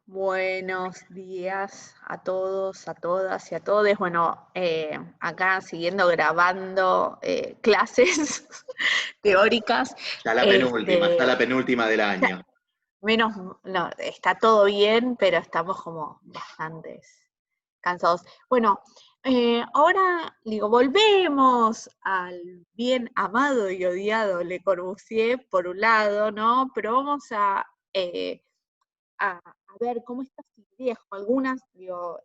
Buenos días a todos, a todas y a todes. Bueno, acá siguiendo grabando clases teóricas. Está la Este, penúltima del año. menos, no, está todo bien, pero estamos como bastantes cansados. Bueno, ahora digo, volvemos al bien amado y odiado Le Corbusier, por un lado, ¿no? Pero vamos a ver cómo estas ideas, como algunas, digo,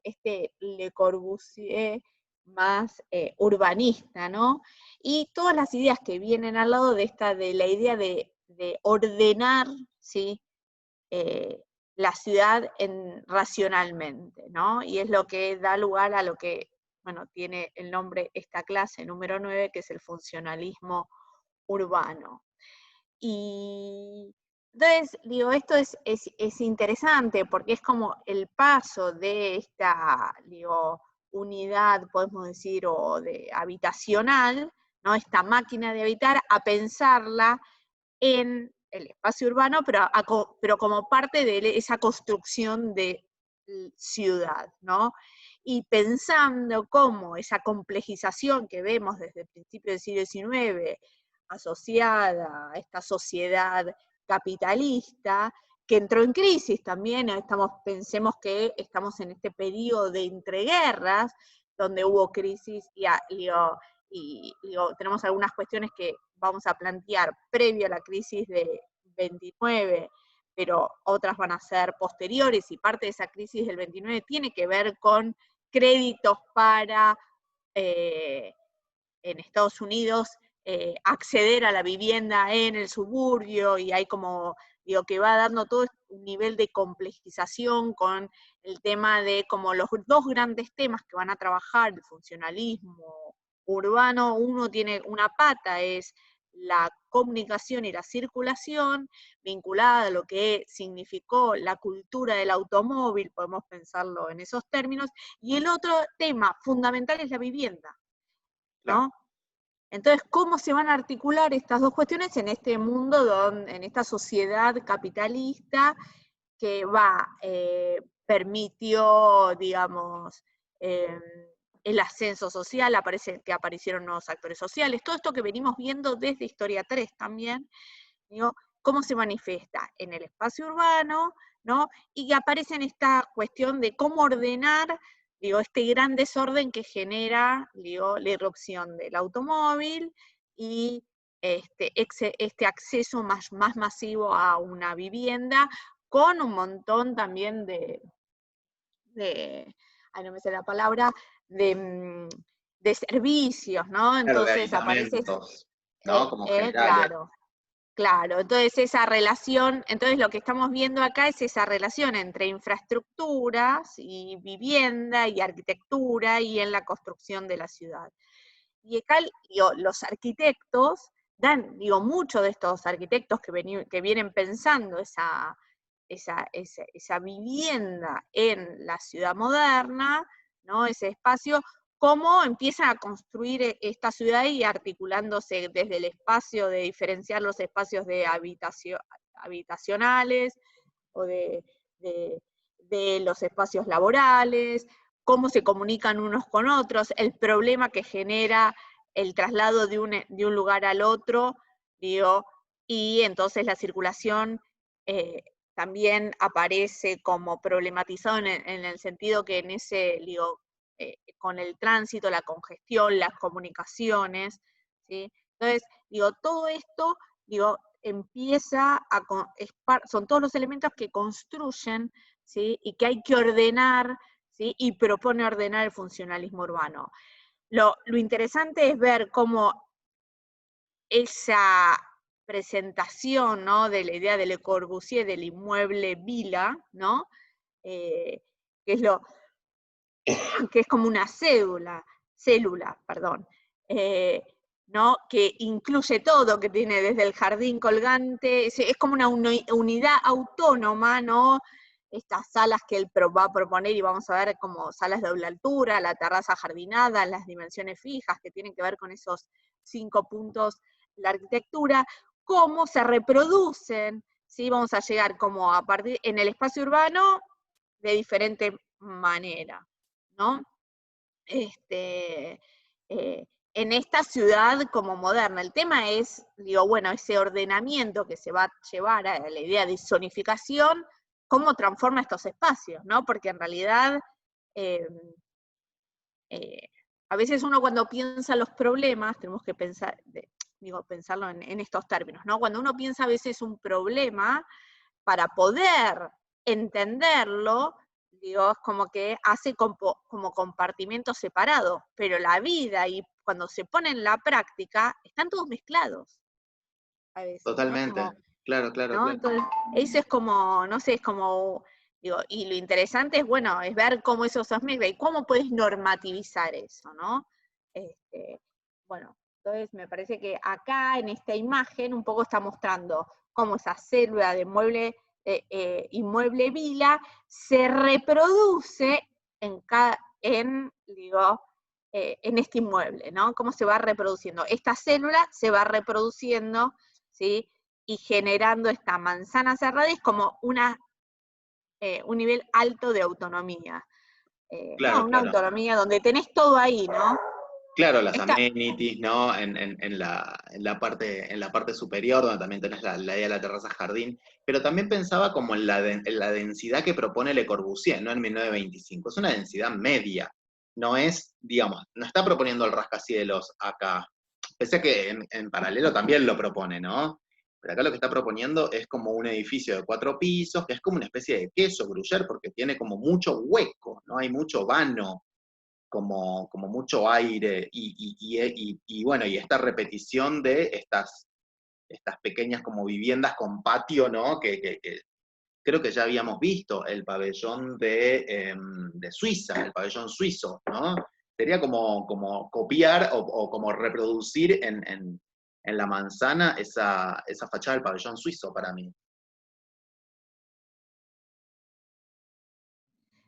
Le Corbusier más urbanista, ¿no? Y todas las ideas que vienen al lado de de la idea de ordenar, ¿sí? Eh, la ciudad racionalmente, ¿no? Y es lo que da lugar a lo que, bueno, tiene el nombre esta clase, número 9, que es el funcionalismo urbano. Y entonces, digo, esto es interesante porque es como el paso de esta, digo, unidad, podemos decir, o de habitacional, ¿no? Esta máquina de habitar, a pensarla en el espacio urbano, pero como parte de esa construcción de ciudad, ¿no? Y pensando cómo esa complejización que vemos desde el principio del siglo XIX, asociada a esta sociedad capitalista, que entró en crisis también, pensemos que estamos en este periodo de entreguerras, donde hubo crisis y tenemos algunas cuestiones que vamos a plantear previo a la crisis de 29, pero otras van a ser posteriores, y parte de esa crisis del 29 tiene que ver con créditos para, en Estados Unidos, acceder a la vivienda en el suburbio, y hay como, digo, que va dando todo un nivel de complejización con el tema de como los dos grandes temas que van a trabajar, el funcionalismo urbano. Uno tiene una pata, es la comunicación y la circulación, vinculada a lo que significó la cultura del automóvil, podemos pensarlo en esos términos, y el otro tema fundamental es la vivienda, Claro. ¿no? Entonces, ¿cómo se van a articular estas dos cuestiones en este mundo, en esta sociedad capitalista que permitió, digamos, eh, el ascenso social, que aparecieron nuevos actores sociales, todo esto que venimos viendo desde Historia 3 también, digo, cómo se manifiesta en el espacio urbano, ¿no? Y que aparece en esta cuestión de cómo ordenar, digo, este gran desorden que genera, digo, la irrupción del automóvil y este acceso más masivo a una vivienda, con un montón también ay, no me sé la palabra, de, de servicios, ¿no? Claro, de Entonces aparece, aditamentos, ¿no? Como generales. claro, claro, entonces esa relación, entonces lo que estamos viendo acá es esa relación entre infraestructuras y vivienda y arquitectura y en la construcción de la ciudad. Y acá, digo, los arquitectos muchos de estos arquitectos que vienen pensando esa vivienda en la ciudad moderna, ¿no? Ese espacio, cómo empiezan a construir esta ciudad y articulándose desde el espacio, de diferenciar los espacios de habitacionales o de los espacios laborales, cómo se comunican unos con otros, el problema que genera el traslado de un lugar al otro, digo, y entonces la circulación también aparece como problematizado en el sentido que en ese, digo, con el tránsito, la congestión, las comunicaciones, ¿sí? Entonces, digo, todo esto, digo, son todos los elementos que construyen, ¿sí? Y que hay que ordenar, ¿sí? Y propone ordenar el funcionalismo urbano. Lo interesante es ver cómo esa presentación, ¿no? De la idea de Le Corbusier del inmueble vila, ¿no? Que es que es como una célula, perdón, ¿no? Que incluye todo, que tiene desde el jardín colgante, es como una unidad autónoma, ¿no? Estas salas que él va a proponer, y vamos a ver como salas de doble altura, la terraza jardinada, las dimensiones fijas, que tienen que ver con esos 5 puntos de la arquitectura, cómo se reproducen, ¿sí? Vamos a llegar como a partir, en el espacio urbano, de diferente manera, ¿no? En esta ciudad como moderna. El tema es, digo, bueno, ese ordenamiento que se va a llevar a la idea de zonificación, cómo transforma estos espacios, ¿no? Porque en realidad, a veces uno cuando piensa los problemas, tenemos que pensar, pensarlo en estos términos, ¿no? Cuando uno piensa a veces un problema, para poder entenderlo, digo, es como que hace como compartimentos separados, pero la vida y cuando se pone en la práctica, están todos mezclados a veces, ¿no? Totalmente, claro, claro, ¿no? claro. Entonces, eso es como, no sé, es como, digo, y lo interesante es, bueno, es ver cómo eso se mezcla y cómo puedes normativizar eso, ¿no? Bueno, entonces me parece que acá en esta imagen un poco está mostrando cómo esa célula de inmueble vila se reproduce en este inmueble, ¿no? Cómo se va reproduciendo. Esta célula se va reproduciendo, ¿sí? Y generando esta manzana cerrada es como un nivel alto de autonomía. Claro, Una claro. autonomía donde tenés todo ahí, ¿no? Claro, las amenities, ¿no? En la parte superior, donde también tenés la idea de la terraza jardín, pero también pensaba como en la densidad que propone Le Corbusier, ¿no? En 1925. Es una densidad media, no es, digamos, no está proponiendo el rascacielos acá. Pese a que en paralelo también lo propone, ¿no? Pero acá lo que está proponiendo es como un edificio de 4 pisos, que es como una especie de queso gruyère, porque tiene como mucho hueco, ¿no? Hay mucho vano, como mucho aire, y bueno, y esta repetición de estas pequeñas como viviendas con patio, ¿no? Que creo que ya habíamos visto el pabellón de Suiza, el pabellón suizo, ¿no? Sería como copiar o como reproducir en la manzana esa fachada del pabellón suizo para mí.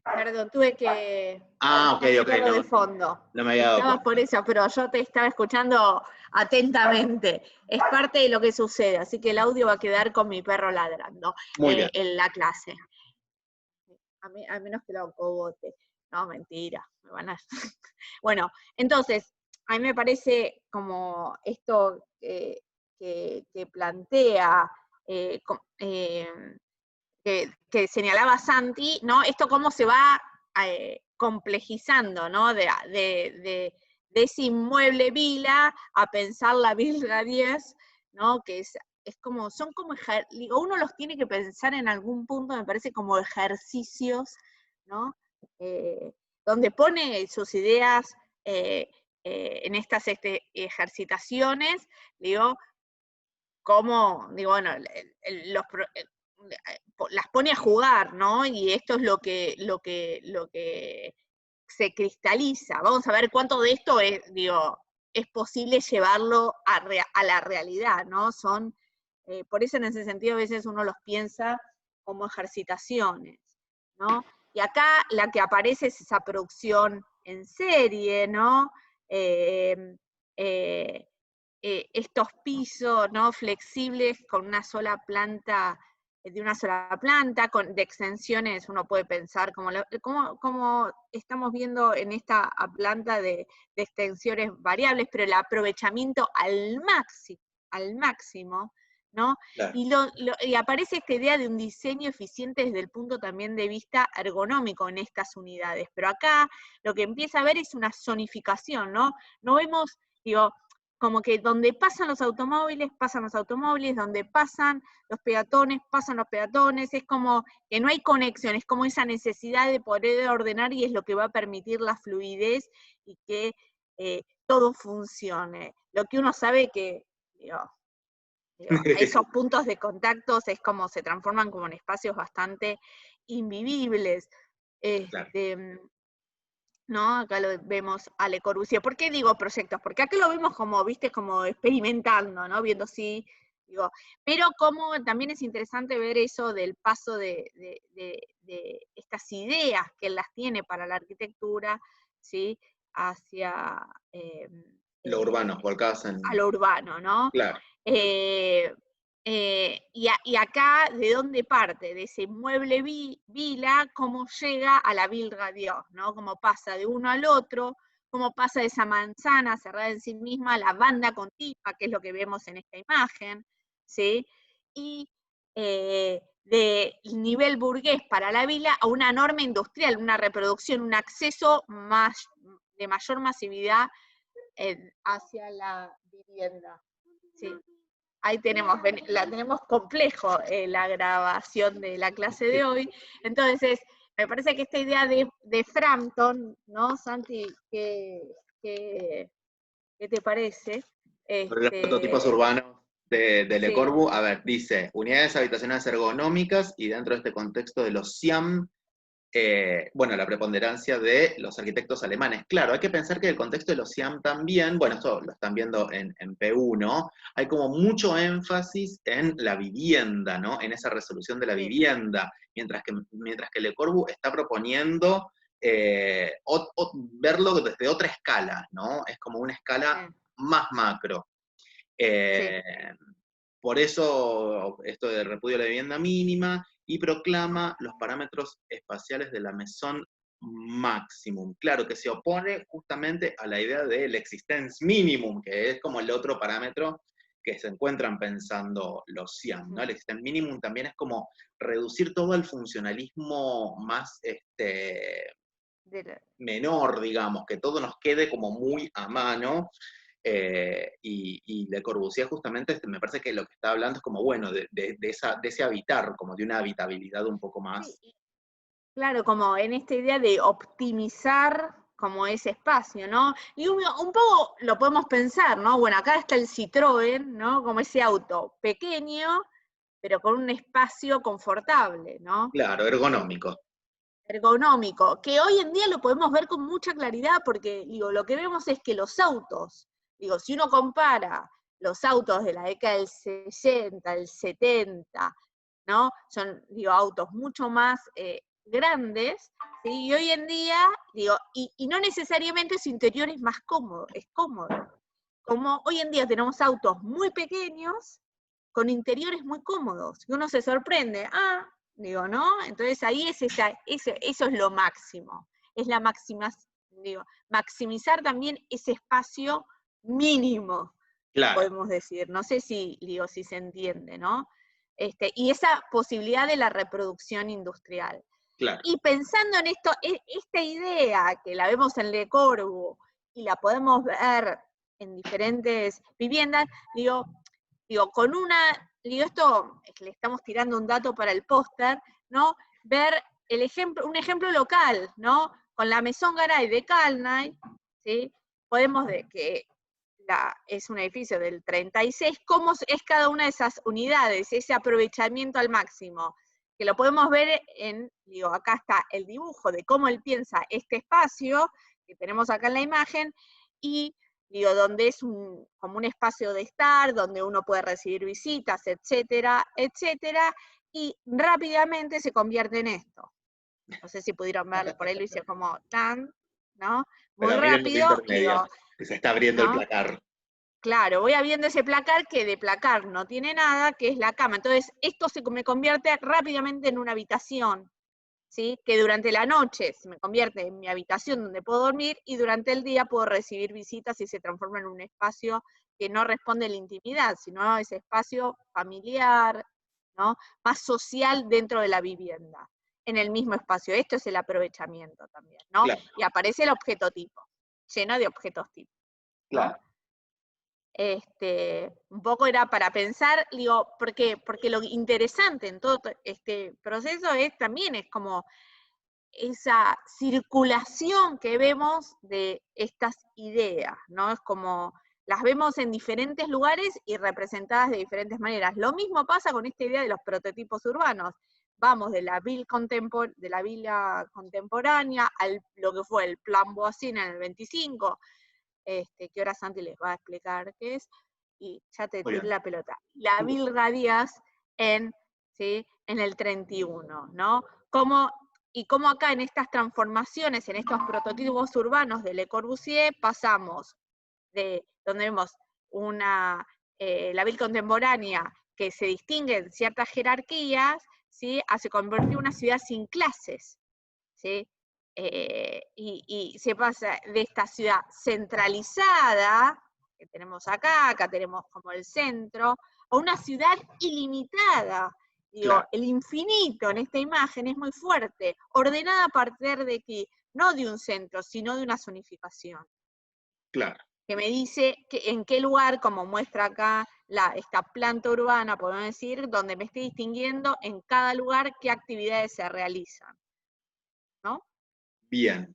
Perdón, tuve que Ah, ok, cambiarlo de no, fondo. no me había dado Estaba cuenta. por eso, pero yo te estaba escuchando atentamente. Es parte de lo que sucede, así que el audio va a quedar con mi perro ladrando Muy bien. en la clase. A menos que lo acogote. No, mentira. Me van a... Bueno, entonces, a mí me parece como esto que plantea, que señalaba Santi, ¿no? Esto cómo se va complejizando, ¿no? De ese inmueble vila a pensar la Villa 10, ¿no? Que es como, son como, digo, uno los tiene que pensar en algún punto, me parece como ejercicios, ¿no? Donde pone sus ideas en estas ejercitaciones, digo, como, digo, bueno, las pone a jugar, ¿no? Y esto es lo que se cristaliza. Vamos a ver cuánto de esto es, digo, es posible llevarlo a la realidad, ¿no? Por eso en ese sentido a veces uno los piensa como ejercitaciones, ¿no? Y acá la que aparece es esa producción en serie, ¿no? Estos pisos, ¿no? Flexibles con una sola planta, de una sola planta, de extensiones, uno puede pensar como estamos viendo en esta planta de extensiones variables, pero el aprovechamiento al máximo, ¿no? Claro. Y aparece esta idea de un diseño eficiente desde el punto también de vista ergonómico en estas unidades, pero acá lo que empieza a ver es una zonificación, ¿no? No vemos, digo, como que donde pasan los automóviles, donde pasan los peatones, es como que no hay conexión, es como esa necesidad de poder ordenar y es lo que va a permitir la fluidez y que todo funcione. Lo que uno sabe que, esos puntos de contacto es como se transforman como en espacios bastante invivibles. Claro. ¿No? Acá lo vemos a Le Corbusier. ¿Por qué digo proyectos? Porque acá lo vemos como, viste, como experimentando, ¿no? Viendo si, digo, pero como también es interesante ver eso del paso de estas ideas que él las tiene para la arquitectura, ¿sí? Hacia Lo urbano, volcadas a lo urbano, ¿no? Claro. y acá, ¿de dónde parte? De ese mueble vila, cómo llega a la Vilga Dios, ¿no? Cómo pasa de uno al otro, cómo pasa de esa manzana cerrada en sí misma a la banda continua, que es lo que vemos en esta imagen, ¿sí? Y del nivel burgués para la vila a una norma industrial, una reproducción, un acceso de mayor masividad hacia la vivienda, ¿sí? Ahí la tenemos complejo la grabación de la clase de hoy. Entonces, me parece que esta idea de Frampton, ¿no, Santi? ¿Qué te parece? Sobre los prototipos Este, urbanos de Le sí, Corbusier, a ver, dice, unidades habitacionales ergonómicas y dentro de este contexto de los SIAM, bueno, la preponderancia de los arquitectos alemanes. Claro, hay que pensar que el contexto de los SIAM también, bueno, esto lo están viendo en P1, hay como mucho énfasis en la vivienda, ¿no? En esa resolución de la sí, vivienda, mientras que Le Corbusier está proponiendo verlo desde otra escala, ¿no? Es como una escala más macro. sí, Eh, por eso, esto de repudio a la vivienda mínima, y proclama los parámetros espaciales de la Maison Maximum. Claro, que se opone justamente a la idea del existence minimum, que es como el otro parámetro que se encuentran pensando los SIAM, ¿no? El existence minimum también es como reducir todo al funcionalismo más menor, digamos, que todo nos quede como muy a mano, y Le Corbusier justamente me parece que lo que está hablando es como, bueno, de ese habitar, como de una habitabilidad un poco más. sí. Claro, como en esta idea de optimizar como ese espacio, ¿no? Y un poco lo podemos pensar, ¿no? Bueno, acá está el Citroën, ¿no? Como ese auto pequeño, pero con un espacio confortable, ¿no? Claro, ergonómico. Ergonómico, que hoy en día lo podemos ver con mucha claridad porque, digo, lo que vemos es que los autos, digo, si uno compara los autos de la década del 60, el 70, ¿no? Son, digo, autos mucho más grandes, ¿sí? Y hoy en día, digo, y no necesariamente su interior es más cómodo, es cómodo. Como hoy en día tenemos autos muy pequeños con interiores muy cómodos, y uno se sorprende, digo, ¿no? Entonces ahí eso es lo máximo, es la maximizar también ese espacio mínimo, Claro, podemos decir, no sé si se entiende, ¿no? Y esa posibilidad de la reproducción industrial. claro. Y pensando en esto, esta idea que la vemos en Le Corbusier y la podemos ver en diferentes viviendas, digo, esto le estamos tirando un dato para el póster, ¿no? Ver un ejemplo local, ¿no? Con la Maison Garay de Kalnay, ¿sí? Podemos ver que es un edificio del 36, cómo es cada una de esas unidades, ese aprovechamiento al máximo, que lo podemos ver acá está el dibujo de cómo él piensa este espacio, que tenemos acá en la imagen, y donde es como un espacio de estar, donde uno puede recibir visitas, etcétera, etcétera, y rápidamente se convierte en esto. No sé si pudieron ver, por ahí lo hice como tan, ¿no? Muy Pero miren los rápido, intermedios, que se está abriendo el ¿no? placar. Claro, voy viendo ese placar que de placar no tiene nada, que es la cama. Entonces, esto me convierte rápidamente en una habitación, ¿sí? Que durante la noche se me convierte en mi habitación donde puedo dormir y durante el día puedo recibir visitas y se transforma en un espacio que no responde a la intimidad, sino ese espacio familiar, ¿no? Más social dentro de la vivienda, en el mismo espacio. Esto es el aprovechamiento también, ¿no? Claro, Y aparece el objeto tipo, lleno de objetos tipo, ¿no? claro. Un poco era para pensar, digo, ¿por qué? Porque lo interesante en todo este proceso también es como esa circulación que vemos de estas ideas, ¿no? Es como las vemos en diferentes lugares y representadas de diferentes maneras. Lo mismo pasa con esta idea de los prototipos urbanos. Vamos de la villa contemporánea a lo que fue el Plan Boissin en el 25, que ahora Santi les va a explicar qué es, y ya te Muy tiré bien. la pelota. La Vilga Díaz ¿sí? En el 31, ¿no? Y cómo acá en estas transformaciones, en estos prototipos urbanos de Le Corbusier, pasamos de donde vemos la Ville contemporánea, que se distinguen ciertas jerarquías, ¿sí? A se convirtió en una ciudad sin clases, ¿sí? Y se pasa de esta ciudad centralizada, que tenemos acá tenemos como el centro, a una ciudad ilimitada. Digo, Claro, el infinito en esta imagen es muy fuerte, ordenada a partir de que, no de un centro, sino de una zonificación, claro. que me dice que en qué lugar, como muestra acá esta planta urbana, podemos decir, donde me estoy distinguiendo en cada lugar qué actividades se realizan, ¿no? Bien.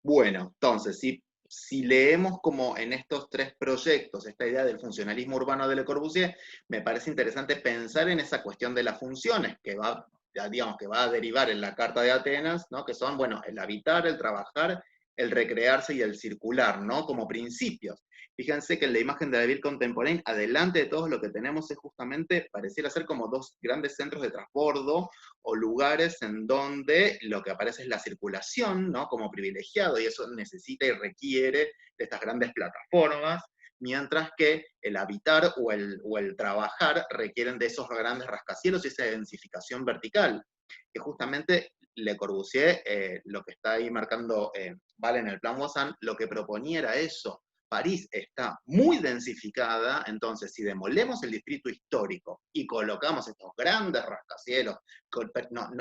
Bueno, entonces, si leemos como en estos tres proyectos esta idea del funcionalismo urbano de Le Corbusier, me parece interesante pensar en esa cuestión de las funciones que va, ya digamos, que va a derivar en la Carta de Atenas, ¿no? Que son, bueno, el habitar, el trabajar, el recrearse y el circular, ¿no? Como principios. Fíjense que en la imagen de la Ville Contemporaine, adelante de todo lo que tenemos es justamente, pareciera ser como dos grandes centros de transbordo o lugares en donde lo que aparece es la circulación, ¿no? Como privilegiado, y eso necesita y requiere de estas grandes plataformas, mientras que el habitar o el trabajar requieren de esos grandes rascacielos y esa densificación vertical, que justamente Le Corbusier, lo que está ahí marcando Vale en el plan Moissan, lo que proponía era eso. París está muy densificada, entonces si demolemos el distrito histórico y colocamos estos grandes rascacielos,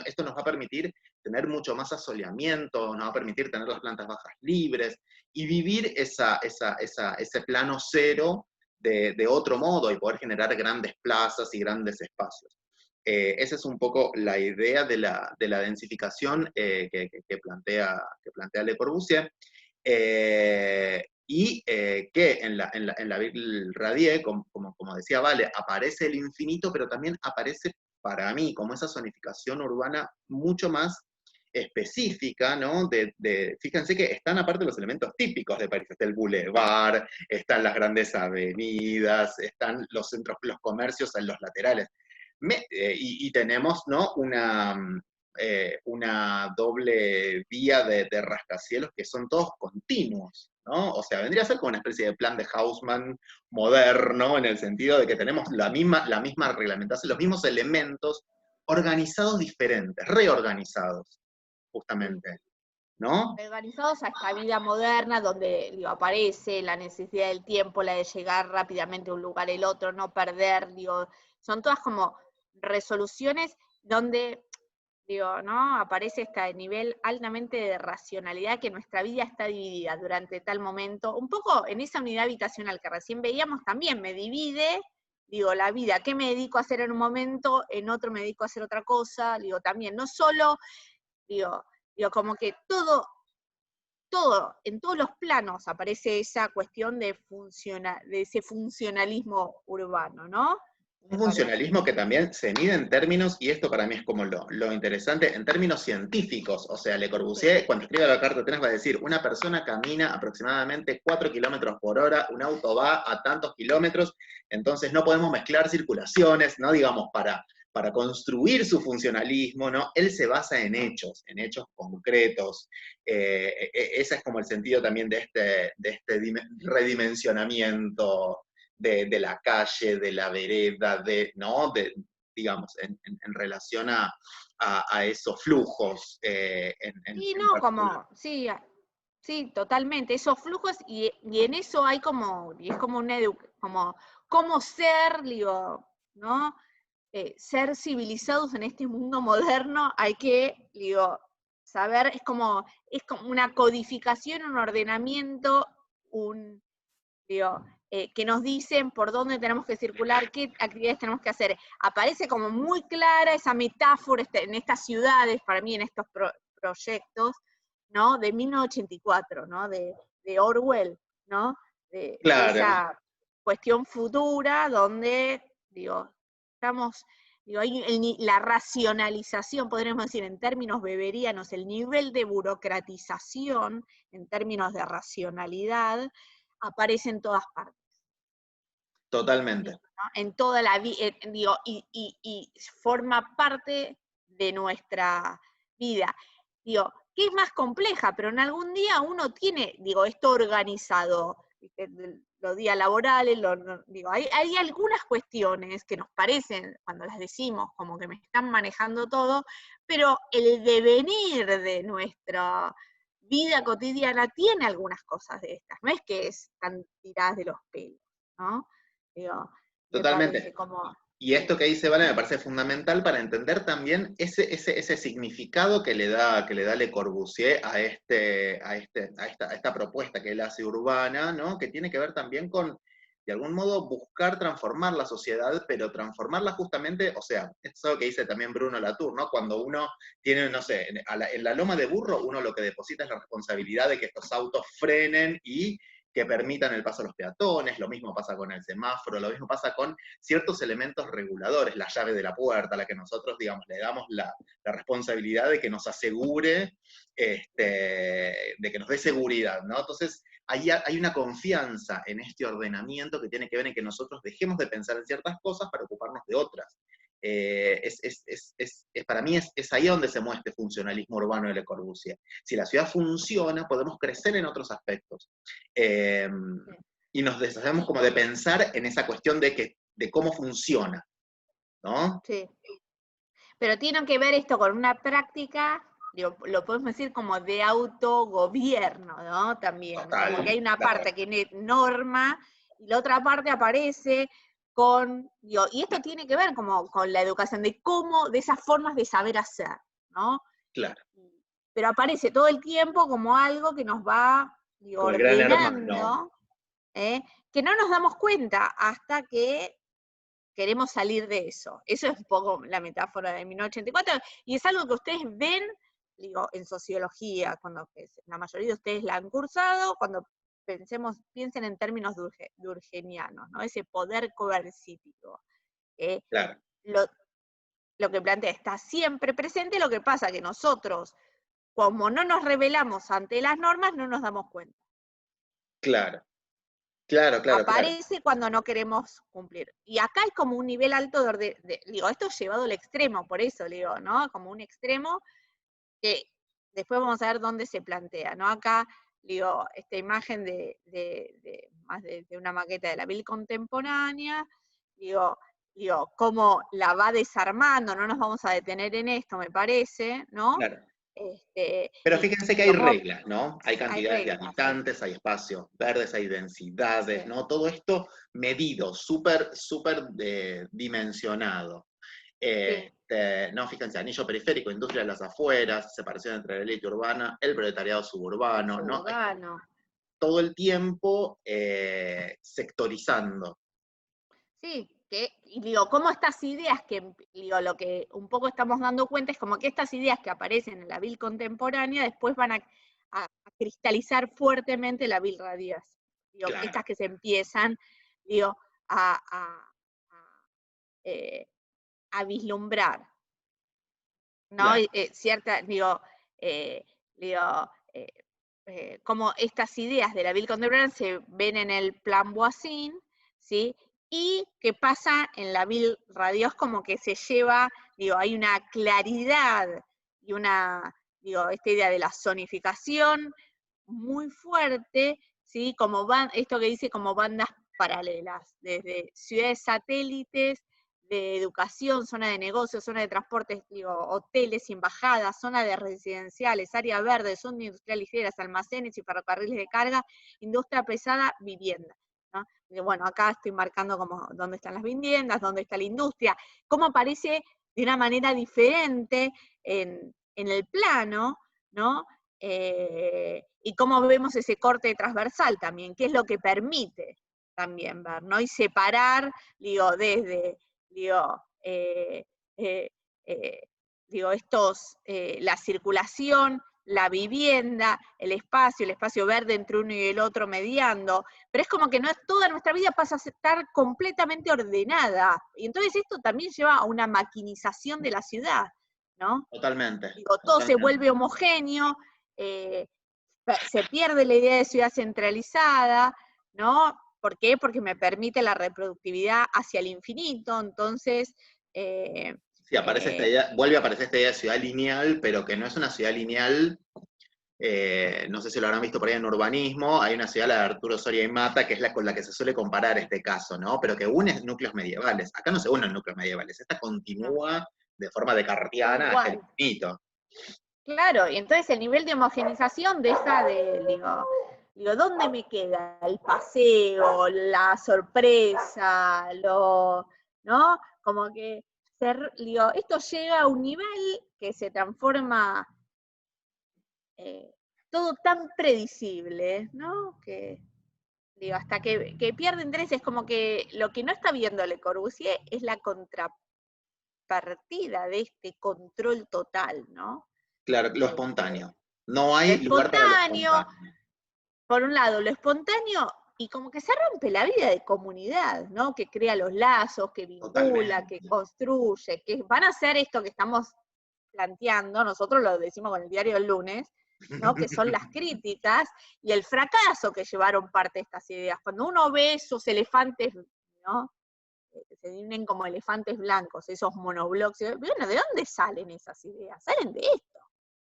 esto nos va a permitir tener mucho más asoleamiento, nos va a permitir tener las plantas bajas libres y vivir ese plano cero de otro modo y poder generar grandes plazas y grandes espacios. Esa es un poco la idea de la densificación que plantea Le Corbusier. Que en la Ville Radier, como decía Vale, aparece el infinito, pero también aparece para mí como esa zonificación urbana mucho más específica, ¿no? Fíjense que están aparte los elementos típicos de París, está el boulevard, están las grandes avenidas, están los centros, los comercios en los laterales. Y tenemos, ¿no? Una doble vía de rascacielos que son todos continuos, ¿no? O sea, vendría a ser como una especie de plan de Haussmann moderno, en el sentido de que tenemos la misma reglamentación, los mismos elementos organizados diferentes, reorganizados, justamente, ¿no? Organizados a esta vida moderna donde digo, aparece la necesidad del tiempo, la de llegar rápidamente a un lugar el otro, no perder, digo, son todas como resoluciones donde, digo, ¿no? Aparece este nivel altamente de racionalidad que nuestra vida está dividida durante tal momento, un poco en esa unidad habitacional que recién veíamos también me divide, digo, la vida, ¿qué me dedico a hacer en un momento? En otro me dedico a hacer otra cosa, digo, también, no solo, digo, como que en todos los planos aparece esa cuestión de ese funcionalismo urbano, ¿no? Un Me parece. funcionalismo que también se mide en términos, y esto para mí es como lo interesante, en términos científicos. O sea, Le Corbusier, cuando escribe la Carta de Atenas, va a decir, una persona camina aproximadamente 4 kilómetros por hora, un auto va a tantos kilómetros, entonces no podemos mezclar circulaciones, ¿no? Digamos, para construir su funcionalismo, ¿no? Él se basa en hechos concretos. Ese es como el sentido también de este redimensionamiento de la calle, de la vereda, ¿no? Digamos, en relación a esos flujos Sí, en no, particular. sí, totalmente, esos flujos, y en eso hay como, y es como como, cómo ser, digo, ¿no? Ser civilizados en este mundo moderno, hay que, digo, saber, es como una codificación, un ordenamiento, digo, que nos dicen por dónde tenemos que circular, qué actividades tenemos que hacer. Aparece como muy clara esa metáfora en estas ciudades, para mí en estos proyectos, ¿no? De 1984, ¿no? De Orwell, ¿no? De Claro, esa cuestión futura donde, digo, estamos, digo, la racionalización, podríamos decir en términos weberianos, el nivel de burocratización en términos de racionalidad, aparece en todas partes. totalmente. ¿No? En toda la vida, digo, y forma parte de nuestra vida. Digo, que es más compleja, pero en algún día uno tiene, digo, esto organizado. ¿viste? Los días laborales, digo, hay algunas cuestiones que nos parecen, cuando las decimos, como que me están manejando todo, pero el devenir de nuestra vida cotidiana tiene algunas cosas de estas, no es que están tiradas de los pelos, ¿no? Digo, me parece Totalmente. como... Y esto que dice Vale me parece fundamental para entender también ese significado que le da Le Corbusier a esta propuesta que él hace urbana, ¿no? Que tiene que ver también con, de algún modo, buscar transformar la sociedad, pero transformarla justamente, o sea, esto es algo que dice también Bruno Latour, ¿no? Cuando uno tiene, no sé, en la loma de burro, uno lo que deposita es la responsabilidad de que estos autos frenen y que permitan el paso a los peatones, lo mismo pasa con el semáforo, lo mismo pasa con ciertos elementos reguladores, la llave de la puerta, a la que nosotros, digamos, le damos la responsabilidad de que nos asegure, de que nos dé seguridad, ¿no? Entonces, ahí hay una confianza en este ordenamiento que tiene que ver en que nosotros dejemos de pensar en ciertas cosas para ocuparnos de otras. Para mí es ahí donde se muestra el funcionalismo urbano de Le Corbusier. Si la ciudad funciona, podemos crecer en otros aspectos. Y nos deshacemos como de pensar en esa cuestión de cómo funciona, ¿no? Sí. Pero tiene que ver esto con una práctica, digo, lo podemos decir como de autogobierno, ¿no? También, Total, como que hay una claro. parte que norma y la otra parte aparece con, digo, y esto tiene que ver como con la educación, de cómo, de esas formas de saber hacer, ¿no? Claro. Pero aparece todo el tiempo como algo que nos va, digo, Como el gran hermano. ordenando, que no nos damos cuenta hasta que queremos salir de eso. Eso es un poco la metáfora de 1984, y es algo que ustedes ven, digo, en sociología, cuando la mayoría de ustedes la han cursado, cuando piensen en términos durkheimianos, ¿no? Ese poder coercitivo. Claro. Lo que plantea está siempre presente, lo que pasa que nosotros, como no nos rebelamos ante las normas, no nos damos cuenta. Claro. Claro, claro, claro. Aparece cuando no queremos cumplir. Y acá hay como un nivel alto digo, esto es llevado al extremo, por eso digo, ¿no? Como un extremo que después vamos a ver dónde se plantea, ¿no? Acá, digo, esta imagen más de una maqueta de la Ville contemporánea, digo, cómo la va desarmando, no nos vamos a detener en esto, me parece, ¿no? Claro. Pero Y fíjense que hay cómo reglas, ¿no? Hay hay cantidades de reglas, sí. habitantes, hay espacios verdes, hay densidades, Sí, ¿no? Todo esto medido, súper, súper dimensionado. sí. No, fíjense, anillo periférico, industria de las afueras, separación entre la élite urbana, el proletariado El suburbano, ¿no? suburbano. Todo el tiempo sectorizando. Sí, y digo, cómo estas ideas digo, lo que un poco estamos dando cuenta es como que estas ideas que aparecen en la Ville contemporánea después van a cristalizar fuertemente la Ville radias. Digo, Claro, estas que se empiezan, digo, a, a- a, eh, a vislumbrar, ¿no? claro, Cierta, eh, digo, eh, como estas ideas de la Ville contemporánea se ven en el plan Boissin, ¿sí? Y que pasa en la Ville Radios como que se lleva, digo, hay una claridad y esta idea de la zonificación muy fuerte, ¿sí? Como esto que dice como bandas paralelas, desde ciudades satélites, de educación, zona de negocios, zona de transportes, digo, hoteles, embajadas, zona de residenciales, área verde, zona industrial ligeras, almacenes y ferrocarriles de carga, industria pesada, vivienda, ¿no? Y bueno, acá estoy marcando como dónde están las viviendas, dónde está la industria, cómo aparece de una manera diferente en el plano, ¿no? Y cómo vemos ese corte transversal también, qué es lo que permite también ver, ¿no? Y separar, digo, desde digo, eh, eh, eh, la circulación, la vivienda, el espacio verde entre uno y el otro mediando, pero es como que no es toda nuestra vida pasa a estar completamente ordenada, y entonces esto también lleva a una maquinización de la ciudad, ¿no? totalmente, Digo, todo se totalmente. vuelve homogéneo, se pierde la idea de ciudad centralizada, ¿no? ¿Por qué? Porque me permite la reproductividad hacia el infinito, entonces... Sí, aparece esta idea, vuelve a aparecer esta idea de ciudad lineal, pero que no es una ciudad lineal no sé si lo habrán visto por ahí en urbanismo, hay una ciudad, la de Arturo Soria y Mata, que es la con la que se suele comparar este caso, ¿no? Pero que une núcleos medievales. Acá no se unen núcleos medievales, esta No, continúa de forma descartiana hasta el igual. infinito. Claro, y entonces el nivel de homogeneización deja de, digo, ¿dónde me queda el paseo, la sorpresa, ¿no? Como que, digo, esto llega a un nivel que se transforma eh, todo tan predecible, ¿no? Que, digo, hasta que pierde interés, es como que lo que no está viendo Le Corbusier es la contrapartida de este control total, ¿no? Claro, lo Este, espontáneo. No lo hay lugar para lo espontáneo, espontáneo. por un lado, lo espontáneo, y como que se rompe la vida de comunidad, ¿no? Que crea los lazos, que vincula, que Totalmente. construye, que van a hacer esto que estamos planteando, nosotros lo decimos con el diario del lunes, ¿no? Que son las críticas y el fracaso que llevaron parte de estas ideas. Cuando uno ve esos elefantes, ¿no? Que se definen como elefantes blancos, esos monoblocks, bueno, ¿de dónde salen esas ideas? Salen de esto.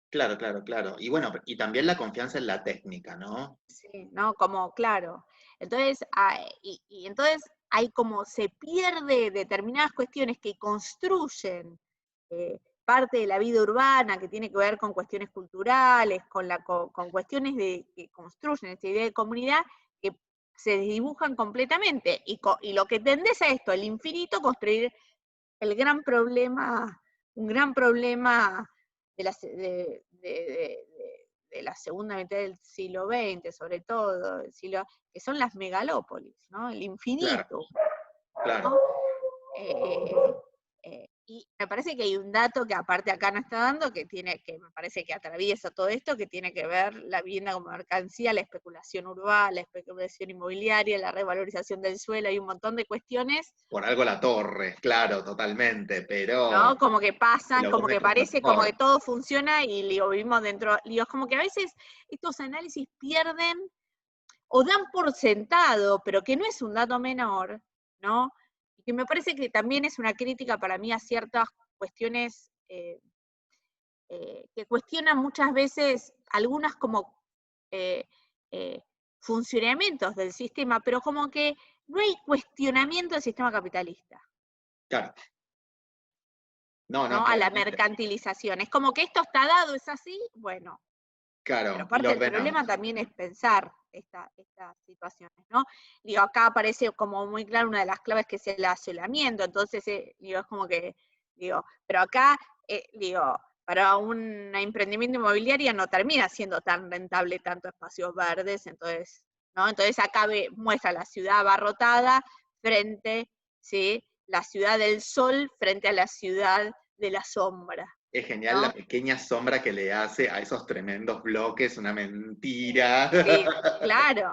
Claro, claro, claro. Y bueno, y también la confianza en la técnica, ¿no? Sí, ¿no? Como, claro. Entonces, y entonces hay como se pierde determinadas cuestiones que construyen parte de la vida urbana, que tiene que ver con cuestiones culturales, con cuestiones que construyen esta idea de comunidad, que se dibujan completamente. Y lo que tendés a esto, el infinito, construir el gran problema, un gran problema de la, de la segunda mitad del siglo XX, sobre todo, que son las megalópolis, ¿no? El Claro, infinito, claro. ¿no? Eh, y me parece que hay un dato que aparte acá no está dando, que me parece que atraviesa todo esto, que tiene que ver la vivienda como mercancía, la especulación urbana, la especulación inmobiliaria, la revalorización del suelo, hay un montón de cuestiones, Por algo la torre, claro, totalmente, pero ¿no? Como que pasan, lo vos como que decís parece como que mejor. todo funciona y digo, vivimos dentro, digo, es como que a veces estos análisis pierden o dan por sentado, pero que no es un dato menor, ¿no? Y que me parece que también es una crítica para mí a ciertas cuestiones que cuestionan muchas veces algunas como eh, eh, funcionamientos del sistema, pero como que no hay cuestionamiento del sistema capitalista, Claro. No, no, ¿no? A la claramente. mercantilización. Es como que esto está dado, es así, bueno, pero Claro, y lo parte del problema ordenamos. también es pensar estas situaciones, ¿no? Digo, acá aparece como muy claro una de las claves que es el aislamiento, entonces, digo, es como que, digo, pero acá, digo, para un emprendimiento inmobiliario no termina siendo tan rentable tanto espacios verdes, entonces, ¿no? Entonces acá muestra la ciudad abarrotada frente, ¿sí? La ciudad del sol frente a la ciudad de la sombra, Es genial ¿no? la pequeña sombra que le hace a esos tremendos bloques, una mentira. Sí, claro,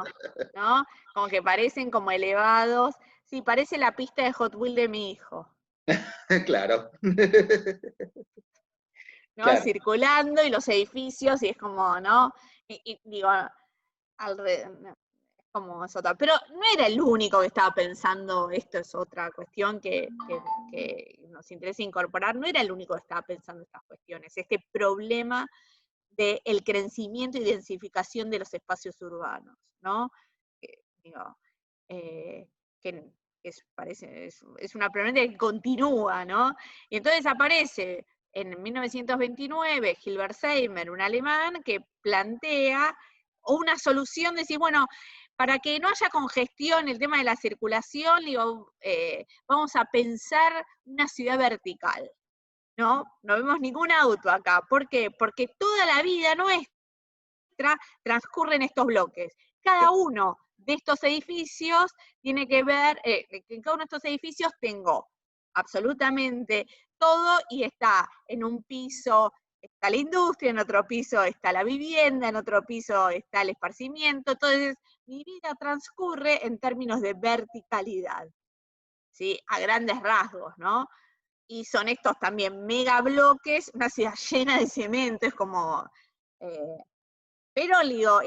¿no? Como que parecen como elevados. Sí, parece la pista de Hot Wheels de mi hijo, Claro. ¿no? Claro. Circulando y los edificios, y es como, ¿no? Y digo, alrededor, es como es otra. Pero no era el único que estaba pensando, esto es otra cuestión que nos interesa incorporar, no era el único que estaba pensando estas cuestiones, este problema del crecimiento y densificación de los espacios urbanos, ¿no? Digo, eh, que es una problemática que continúa, ¿no? Y entonces aparece en 1929 Hilbert Seimer, un alemán, que plantea una solución de decir, bueno, para que no haya congestión, el tema de la circulación, digo, vamos a pensar una ciudad vertical, ¿no? No vemos ningún auto acá. ¿Por qué? Porque toda la vida nuestra transcurre en estos bloques. Cada uno de estos edificios tiene que ver, en cada uno de estos edificios tengo absolutamente todo y está en un piso está la industria, en otro piso está la vivienda, en otro piso está el esparcimiento. Entonces, mi vida transcurre en términos de verticalidad, ¿sí? A grandes rasgos, ¿no? Y son estos también megabloques, una ciudad llena de cemento, es como, eh, pero digo,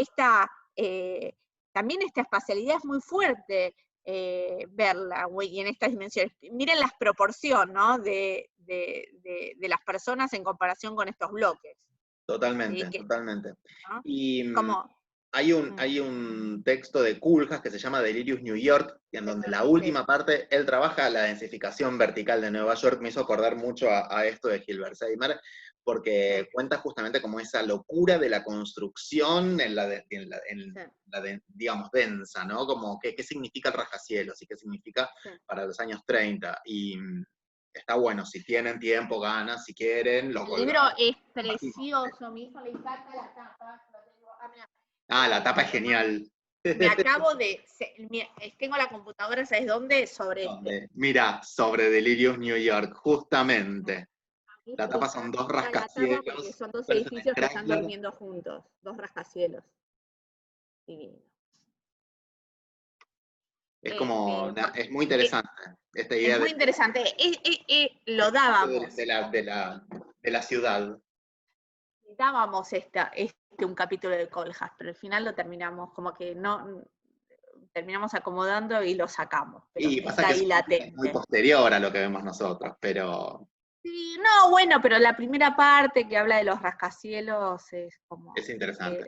también esta espacialidad es muy fuerte verla, y en estas dimensiones. Miren las proporciones, ¿no? De las personas en comparación con estos bloques. Totalmente, ¿sí? totalmente. ¿No? Y Como, hay un texto de Koolhaas que se llama Delirious New York, en donde la sí, última parte, él trabaja la densificación vertical de Nueva York, me hizo acordar mucho a esto de Gilbert Seymour, sí, porque cuenta justamente como esa locura de la construcción sí, digamos, densa, ¿no? Como qué significa el rascacielos y qué significa sí. para los años 30. Y está bueno, si tienen tiempo, ganas, si quieren, lo El libro colgamos. es precioso, mi hijo le encanta la tapa. Mirá, Ah, la tapa es lo más, genial. me acabo de, tengo la computadora, ¿sabes dónde? Sobre este. ¿Dónde? Mira, sobre Delirious New York, justamente. A mi La hijo le tapa son dos encanta la tapa porque rascacielos, son dos aparece en edificios que están Chrysler. durmiendo juntos, dos rascacielos. Divino. Es como, es muy Eh, interesante esta es idea muy interesante. Lo dábamos. de la ciudad. Dábamos un capítulo de Coljas, pero al final lo terminamos, como que no terminamos acomodando y lo sacamos, pero Y pasa está que ahí es muy latente. posterior a lo que vemos nosotros, pero Sí, no, bueno, pero la primera parte que habla de los rascacielos es es como, interesante,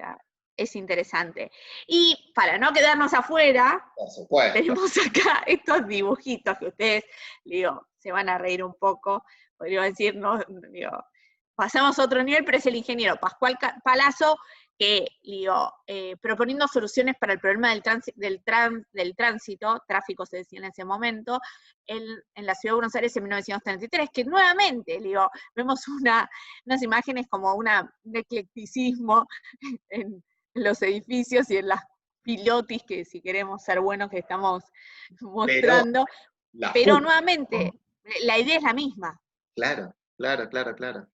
es interesante. Y para no quedarnos afuera, por supuesto. tenemos acá estos dibujitos que ustedes, digo, se van a reír un poco, podría decir, no, digo, pasamos a otro nivel, pero es el ingeniero Pascual Palazzo, que, digo, proponiendo soluciones para el problema del tránsito, tráfico se decía en ese momento, en la ciudad de Buenos Aires en 1933, que nuevamente, digo, vemos unas imágenes como un eclecticismo en los edificios y en las pilotis que si queremos ser buenos que estamos Pero mostrando, la pero fuga, nuevamente la idea es la misma claro, claro, claro, claro,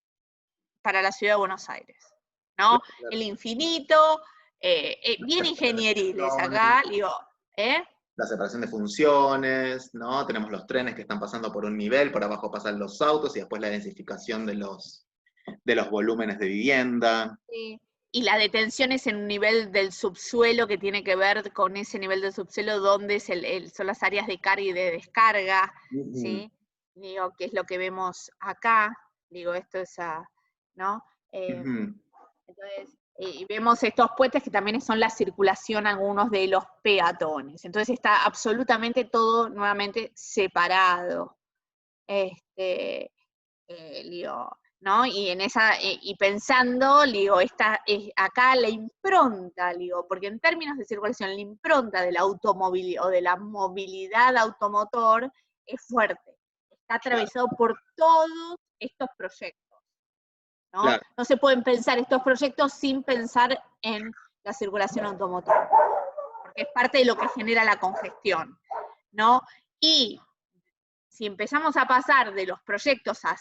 para la ciudad de Buenos Aires, ¿no? claro, claro. El infinito, La bien separación de ingenieriles funciones, acá, digo, ¿eh? la separación de funciones, ¿no? Tenemos los trenes que están pasando por un nivel, por abajo pasan los autos y después la densificación de los volúmenes de vivienda. Sí. Y la detención es en un nivel del subsuelo que tiene que ver con ese nivel del subsuelo donde son las áreas de carga y de descarga, Ujú, ¿sí? Digo, que es lo que vemos acá, digo, esto es, ¿no? ujú. Entonces, y vemos estos puentes que también son la circulación, algunos de los peatones. Entonces está absolutamente todo nuevamente separado. Este, digo, ¿no? Y en y pensando, digo, acá la impronta, digo, porque en términos de circulación, la impronta del automóvil o de la movilidad automotor es fuerte. Está Claro, atravesado por todos estos proyectos, ¿no? claro, No se pueden pensar estos proyectos sin pensar en la circulación automotor, porque es parte de lo que genera la congestión, ¿no? Y si empezamos a pasar de los proyectos a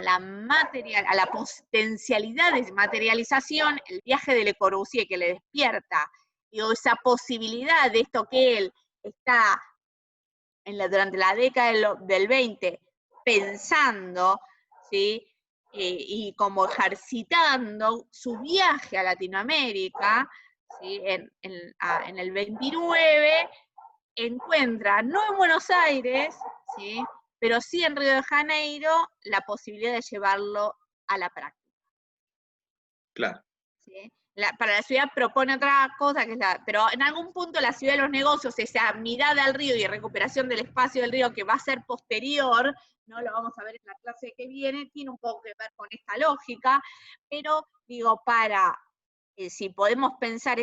la potencialidad de materialización, el viaje de Le Corbusier que le despierta, digo, esa posibilidad de esto que él está durante la década del 20 pensando, ¿sí? Y como ejercitando su viaje a Latinoamérica, ¿sí? En el 29, encuentra, no en Buenos Aires, ¿sí? Pero sí en Río de Janeiro, la posibilidad de llevarlo a la práctica. claro. ¿Sí? Para la ciudad propone otra cosa, pero en algún punto la ciudad de los negocios, esa mirada al río y recuperación del espacio del río que va a ser posterior, no lo vamos a ver en la clase que viene, tiene un poco que ver con esta lógica, pero digo, si podemos pensar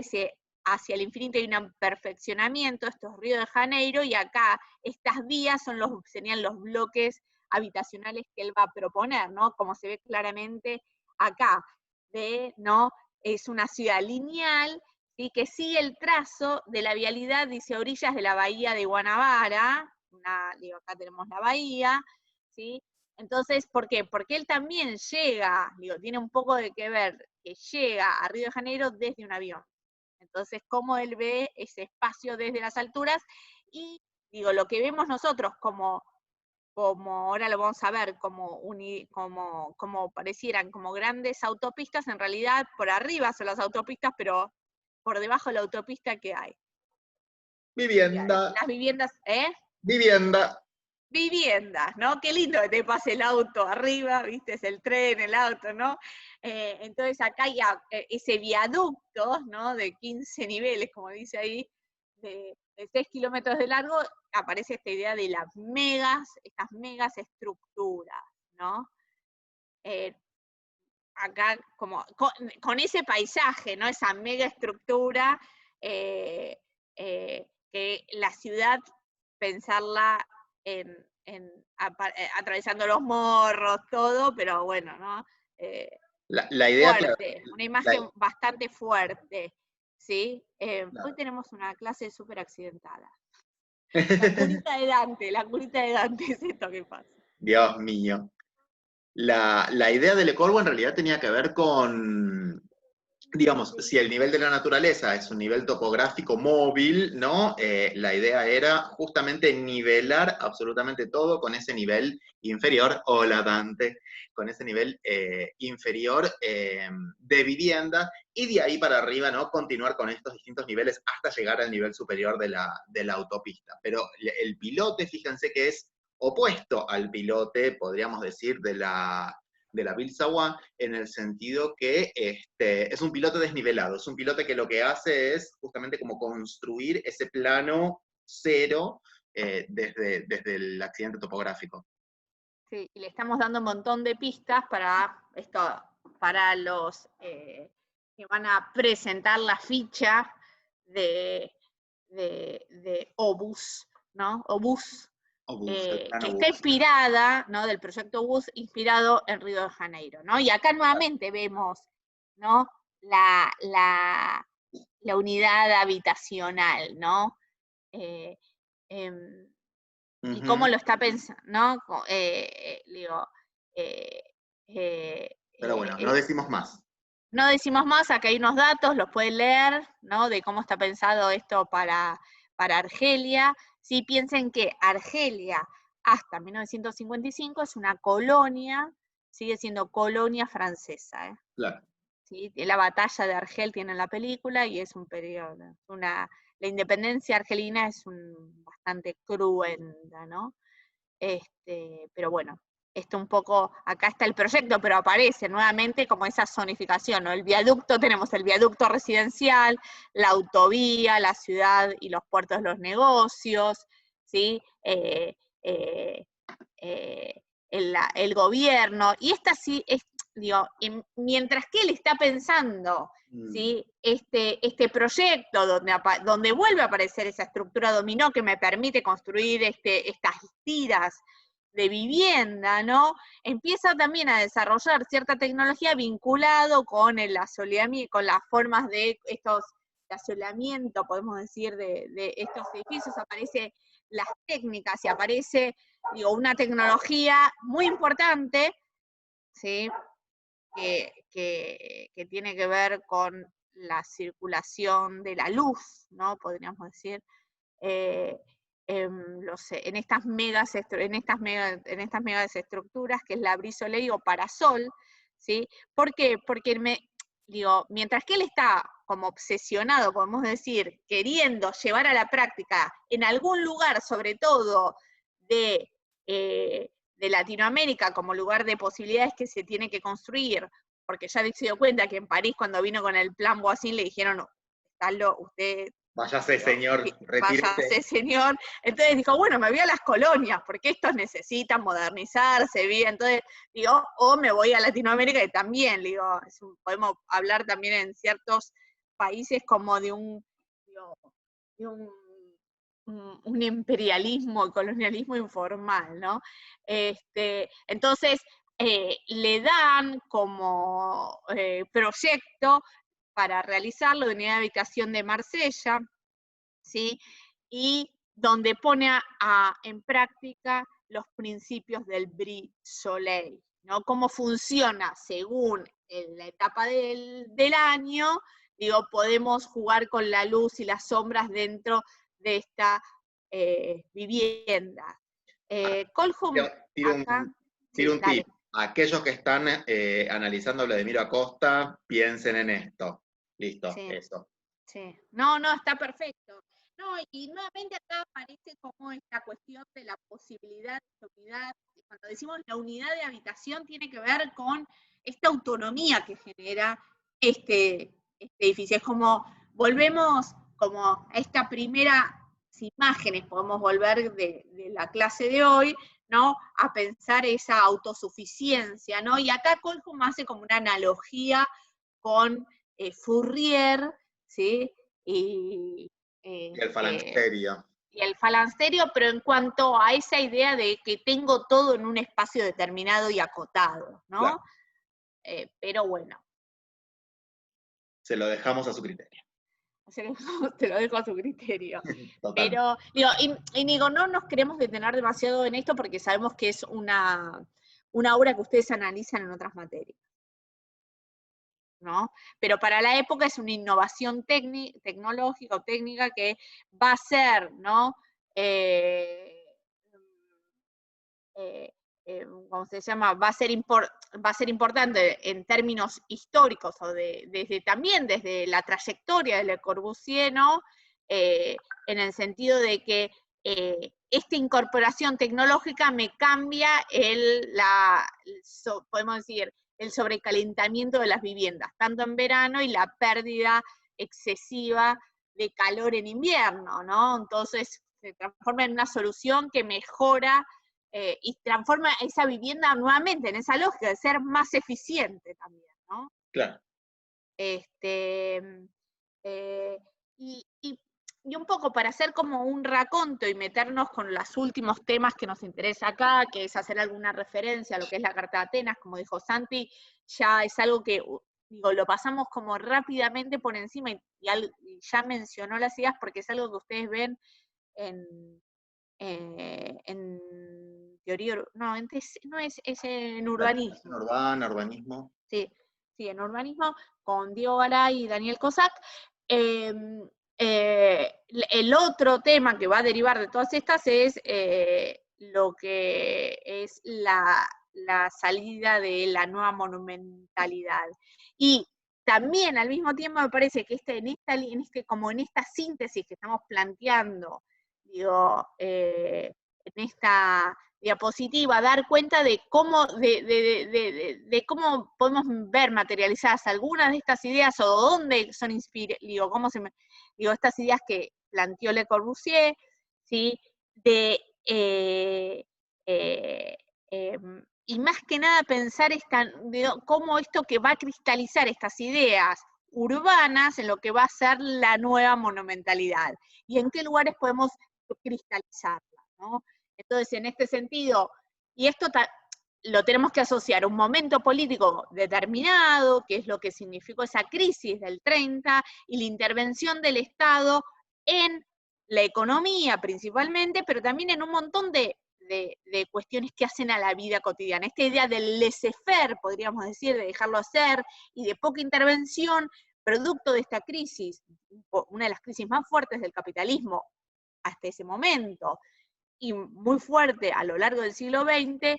hacia el infinito hay un perfeccionamiento, esto es Río de Janeiro, y acá estas vías serían los bloques habitacionales que él va a proponer, ¿no? Como se ve claramente acá, ¿no? Es una ciudad lineal, ¿sí? Que sigue el trazo de la vialidad, dice, a orillas de la bahía de Guanabara, acá tenemos la bahía, ¿sí? Entonces, ¿por qué? Porque él también llega, tiene un poco de que ver, que llega a Río de Janeiro desde un avión. Entonces, cómo él ve ese espacio desde las alturas y, lo que vemos nosotros como ahora lo vamos a ver, como parecieran como grandes autopistas, en realidad por arriba son las autopistas, pero por debajo de la autopista, ¿qué hay? Vivienda, Las viviendas, ¿eh? vivienda. viviendas, ¿no? Qué lindo que te pase el auto arriba, ¿viste? Es el tren, el auto, ¿no? Entonces acá hay ese viaducto, ¿no? De 15 niveles, como dice ahí, de 6 kilómetros de largo, aparece esta idea de estas megas estructuras, ¿no? Acá como con ese paisaje, ¿no? Esa mega estructura, que la ciudad, pensarla atravesando los morros, todo, pero bueno, ¿no? La idea, claro, Fuerte, una imagen bastante fuerte, ¿sí? Hoy claro. tenemos una clase súper accidentada. La curita de Dante es esto que pasa. Dios mío. La idea de Le Corbusier en realidad tenía que ver con, digamos, si el nivel de la naturaleza es un nivel topográfico móvil, ¿no? La idea era justamente nivelar absolutamente todo con ese nivel inferior, hola Dante, con ese nivel inferior de vivienda, y de ahí para arriba, ¿no? Continuar con estos distintos niveles hasta llegar al nivel superior de la autopista. Pero el pilote, fíjense que es opuesto al pilote, podríamos decir, de la Ville Savoie, en el sentido que es un pilote desnivelado, es un pilote que lo que hace es justamente como construir ese plano cero desde el accidente topográfico. Sí, y le estamos dando un montón de pistas para esto, para los que van a presentar la ficha de Obús, ¿no? Obús, Obús, el que plano está Obús. inspirada, ¿no? Del proyecto Obús, inspirado en Río de Janeiro, ¿no? Y acá nuevamente vemos, ¿no? La unidad habitacional, ¿no? Eh, em, y cómo lo está pensando, ¿no? Digo, eh, Pero bueno, no decimos más. no decimos más, acá hay unos datos, los pueden leer, ¿no? De cómo está pensado esto para Argelia. Sí, piensen que Argelia hasta 1955 es una colonia, sigue siendo colonia francesa, ¿eh? Claro. ¿Sí? La batalla de Argel tiene la película y es un periodo, la independencia argelina es bastante cruenta, ¿no? Pero bueno, esto un poco, acá está el proyecto, pero aparece nuevamente como esa zonificación, ¿no? El viaducto, tenemos el viaducto residencial, la autovía, la ciudad y los puertos, los negocios, ¿sí? El gobierno, y esta sí es, digo, mientras que él está pensando, ¿sí? Este proyecto donde vuelve a aparecer esa estructura dominó que me permite construir estas tiras de vivienda, ¿no? Empieza también a desarrollar cierta tecnología vinculado con el asoleamiento, con las formas de asoleamiento, podemos decir, de estos edificios, aparece las técnicas y aparece, digo, una tecnología muy importante, ¿sí? Que tiene que ver con la circulación de la luz, ¿no? Podríamos decir, en estas megas estructuras, que es la Brise Soleil o Parasol, ¿sí? ¿Por qué? Porque mientras que él está como obsesionado, podemos decir, queriendo llevar a la práctica en algún lugar, sobre todo de Latinoamérica, como lugar de posibilidades que se tiene que construir, porque ya se dio cuenta que en París, cuando vino con el plan Boissin, le dijeron, usted Váyase, señor, retírese. váyase, señor. Entonces dijo, bueno, me voy a las colonias, porque estos necesitan modernizarse, bien. Entonces, digo, o me voy a Latinoamérica, y también, digo, podemos hablar también en ciertos países como de un imperialismo, colonialismo informal, ¿no? Entonces, le dan como proyecto para realizarlo de unidad de habitación de Marsella, ¿sí? Y donde pone en práctica los principios del Brise Soleil, ¿no? Cómo funciona según la etapa del año, digo, podemos jugar con la luz y las sombras dentro de esta vivienda. Colhum, acá, Tiro sí, un dale. tip. Aquellos que están analizando a Vladimiro Acosta, piensen en esto. Listo, Sí, eso. sí. No, está perfecto. No, y nuevamente acá aparece como esta cuestión de la posibilidad de unidad. Cuando decimos la unidad de habitación tiene que ver con esta autonomía que genera este edificio. Es como, volvemos como a esta primera imágenes, podemos volver de la clase de hoy, ¿no? A pensar esa autosuficiencia, ¿no? Y acá Colham hace como una analogía con Fourier, ¿sí? Y Y el este, falansterio. y el falansterio, pero en cuanto a esa idea de que tengo todo en un espacio determinado y acotado, ¿no? Claro. Pero bueno. Se lo dejamos a su criterio. Te lo dejo a su criterio. Totalmente. Pero, digo, y digo, no nos queremos detener demasiado en esto porque sabemos que es una obra que ustedes analizan en otras materias, ¿no? Pero para la época es una innovación tecnológica o técnica que va a ser, ¿no? ¿Cómo se llama? Va a ser importante en términos históricos o también desde la trayectoria de Le Corbusier, ¿no? En el sentido de que esta incorporación tecnológica me cambia podemos decir, el sobrecalentamiento de las viviendas, tanto en verano y la pérdida excesiva de calor en invierno, ¿no? Entonces se transforma en una solución que mejora y transforma esa vivienda nuevamente en esa lógica de ser más eficiente también, ¿no? Claro. Y un poco para hacer como un raconto y meternos con los últimos temas que nos interesa acá, que es hacer alguna referencia a lo que es la Carta de Atenas, como dijo Santi, ya es algo que, digo, lo pasamos como rápidamente por encima y ya mencionó las ideas porque es algo que ustedes ven en teoría, no, es en urbanismo. Urbanismo. Sí, sí, en urbanismo, con Diego Garay y Daniel Cossack. El otro tema que va a derivar de todas estas es lo que es la salida de la nueva monumentalidad. Y también al mismo tiempo me parece que como en esta síntesis que estamos planteando, digo, en esta diapositiva, dar cuenta de cómo, cómo podemos ver materializadas algunas de estas ideas o dónde son estas ideas que planteó Le Corbusier, ¿sí? Eh, eh, y más que nada pensar cómo esto que va a cristalizar estas ideas urbanas en lo que va a ser la nueva monumentalidad y en qué lugares podemos cristalizarla, ¿no? Entonces, en este sentido, y esto lo tenemos que asociar a un momento político determinado, que es lo que significó esa crisis del 30, y la intervención del Estado en la economía principalmente, pero también en un montón de cuestiones que hacen a la vida cotidiana. Esta idea del laissez-faire, podríamos decir, de dejarlo hacer, y de poca intervención, producto de esta crisis, una de las crisis más fuertes del capitalismo hasta ese momento, y muy fuerte a lo largo del siglo XX,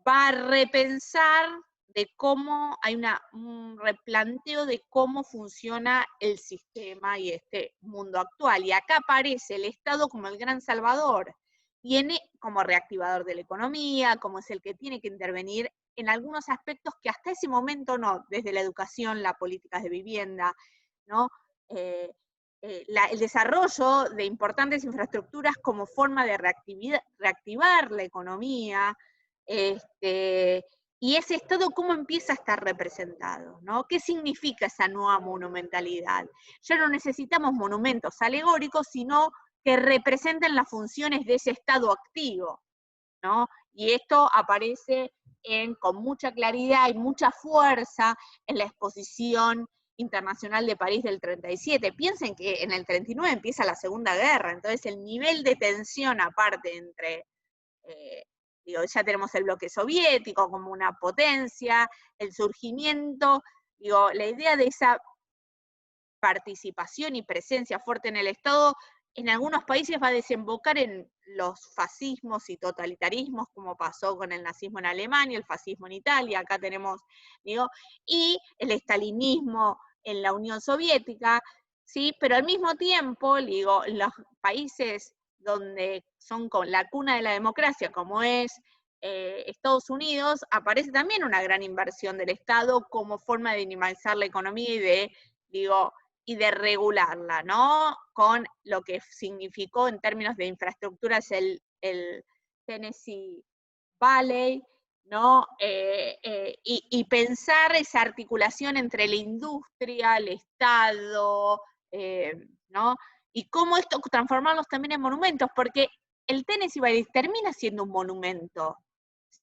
va a repensar de cómo hay un replanteo de cómo funciona el sistema y este mundo actual. Y acá aparece el Estado como el gran salvador, viene como reactivador de la economía, como es el que tiene que intervenir en algunos aspectos que hasta ese momento no, desde la educación, las políticas de vivienda, ¿no? El desarrollo de importantes infraestructuras como forma de reactivar la economía, y ese Estado cómo empieza a estar representado, ¿no? ¿Qué significa esa nueva monumentalidad? Ya no necesitamos monumentos alegóricos, sino que representen las funciones de ese Estado activo, ¿no? Y esto aparece con mucha claridad y mucha fuerza en la exposición internacional de París del 37. Piensen que en el 39 empieza la Segunda Guerra, entonces el nivel de tensión aparte entre, ya tenemos el bloque soviético como una potencia, el surgimiento, la idea de esa participación y presencia fuerte en el Estado, en algunos países va a desembocar en los fascismos y totalitarismos, como pasó con el nazismo en Alemania, el fascismo en Italia, acá tenemos, y el estalinismo en la Unión Soviética, ¿sí? Pero al mismo tiempo, digo, los países donde son con la cuna de la democracia, como es Estados Unidos, aparece también una gran inversión del Estado como forma de dinamizar la economía y de regularla, ¿no? Con lo que significó en términos de infraestructuras el Tennessee Valley, ¿no? Y pensar esa articulación entre la industria, el Estado, ¿no? Y cómo esto transformarlos también en monumentos, porque el Tennessee Valley termina siendo un monumento,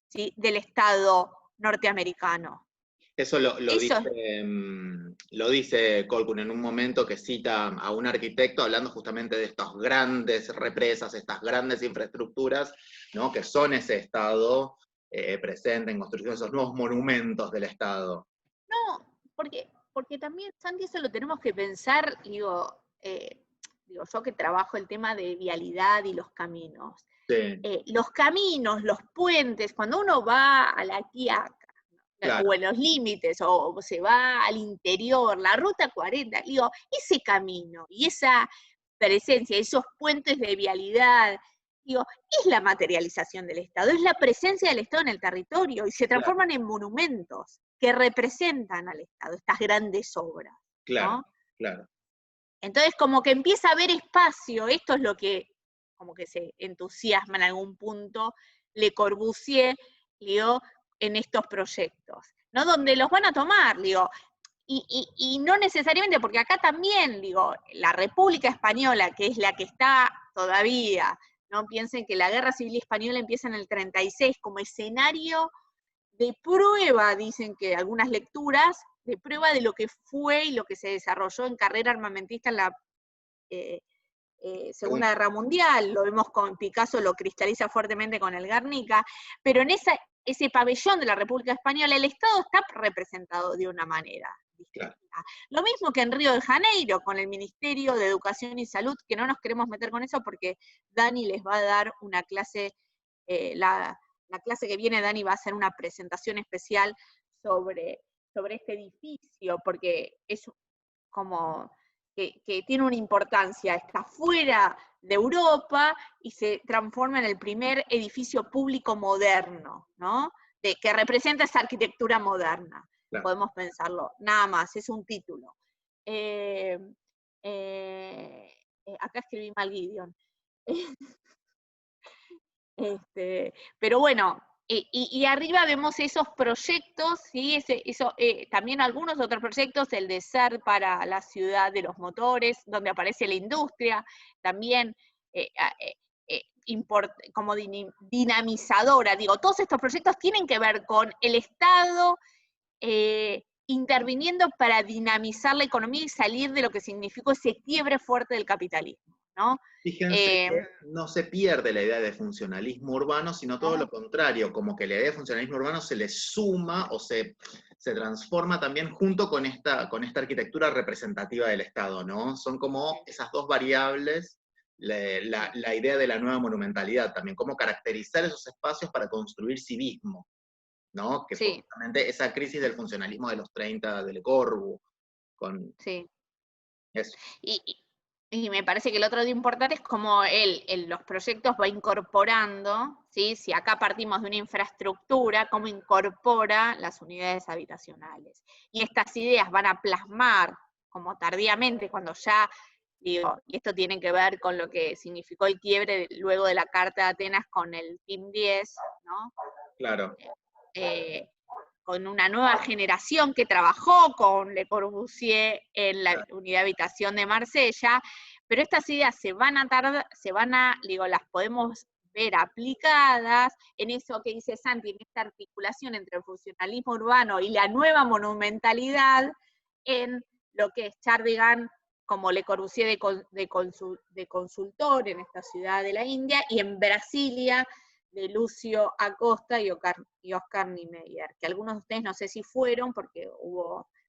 ¿sí? Del Estado norteamericano. Eso Eso, lo dice Colquhoun en un momento que cita a un arquitecto hablando justamente de estas grandes represas, estas grandes infraestructuras, ¿no? Que son ese Estado presente en construcción de esos nuevos monumentos del Estado. no, porque también, Santi, eso lo tenemos que pensar, yo que trabajo el tema de vialidad y los caminos. Sí, Los caminos, los puentes, cuando uno va a la Quiaca, claro, o en los límites, o se va al interior, la ruta 40, ese camino y esa presencia, esos puentes de vialidad, es la materialización del Estado, es la presencia del Estado en el territorio, y se claro, transforman en monumentos que representan al Estado, estas grandes obras, claro, ¿no? claro. Entonces, como que empieza a haber espacio, esto es lo que como que se entusiasma en algún punto Le Corbusier, en estos proyectos, ¿no? Donde los van a tomar, y no necesariamente, porque acá también, la República Española, que es la que está todavía, no piensen que la Guerra Civil Española empieza en el 36 como escenario de prueba, dicen que algunas lecturas, de prueba de lo que fue y lo que se desarrolló en carrera armamentista en la eh, Segunda Guerra Mundial, lo vemos con Picasso, lo cristaliza fuertemente con el Guernica, pero en ese pabellón de la República Española el Estado está representado de una manera distinta. Claro. Lo mismo que en Río de Janeiro, con el Ministerio de Educación y Salud, que no nos queremos meter con eso porque Dani les va a dar una clase, la clase que viene Dani va a hacer una presentación especial sobre este edificio, porque es como que tiene una importancia, está fuera de Europa y se transforma en el primer edificio público moderno, ¿no? Que representa esa arquitectura moderna. Claro. Podemos pensarlo, nada más, es un título. Eh, acá escribí mal Gideon. Pero bueno, y arriba vemos esos proyectos, ¿sí? También algunos otros proyectos, el de SER para la ciudad de los motores, donde aparece la industria, también como dinamizadora. Todos estos proyectos tienen que ver con el Estado interviniendo para dinamizar la economía y salir de lo que significó ese quiebre fuerte del capitalismo, ¿no? Fíjense que no se pierde la idea de funcionalismo urbano, sino todo lo contrario, como que la idea de funcionalismo urbano se le suma o se transforma también junto con esta arquitectura representativa del Estado, ¿no? Son como esas dos variables, la idea de la nueva monumentalidad también, cómo caracterizar esos espacios para construir civismo, ¿no? Que fue justamente esa crisis del funcionalismo de los 30 de Le Corbusier, con eso. Y me parece que el otro día importante es cómo él en los proyectos va incorporando, ¿sí? Si acá partimos de una infraestructura, cómo incorpora las unidades habitacionales. Y estas ideas van a plasmar, como tardíamente, cuando ya, y esto tiene que ver con lo que significó el quiebre luego de la Carta de Atenas con el PIM 10, ¿no? Claro. Con una nueva generación que trabajó con Le Corbusier en la unidad de habitación de Marsella, pero estas ideas las podemos ver aplicadas en eso que dice Santi, en esta articulación entre el funcionalismo urbano y la nueva monumentalidad, en lo que es Chardigan como Le Corbusier de consultor en esta ciudad de la India, y en Brasilia de Lucio Acosta y Oscar Niemeyer, que algunos de ustedes no sé si fueron, porque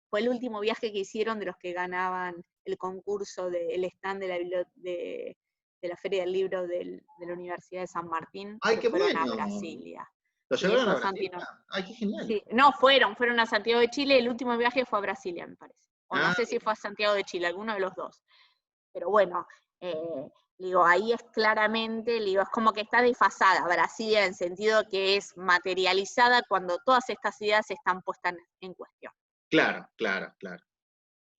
fue el último viaje que hicieron de los que ganaban el concurso del stand de la Feria del Libro de la Universidad de San Martín, ¡Ay, que qué fueron bueno! a Brasilia. ¿Lo Sí, llevaron a eso Brasil? Santi no. ¡Ay, qué genial! Sí, no, fueron a Santiago de Chile, el último viaje fue a Brasilia, me parece. o no sé si fue a Santiago de Chile, alguno de los dos. Pero bueno, digo, ahí es claramente, digo, es como que está desfasada Brasilia en el sentido que es materializada cuando todas estas ideas están puestas en cuestión. Claro, claro, claro.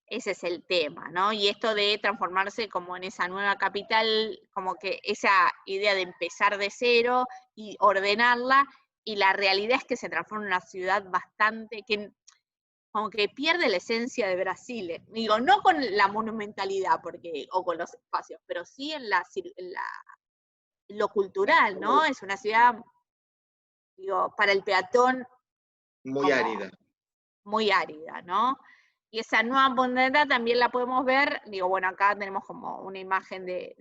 Ese es el tema, ¿no? Y esto de transformarse como en esa nueva capital, como que esa idea de empezar de cero y ordenarla, y la realidad es que se transforma en una ciudad bastante, que como que pierde la esencia de Brasil. Digo, no con la monumentalidad o con los espacios, pero sí en lo cultural, ¿no? Es una ciudad, digo, para el peatón Muy como árida. muy árida, ¿no? Y esa nueva modernidad también la podemos ver, digo, bueno, acá tenemos como una imagen de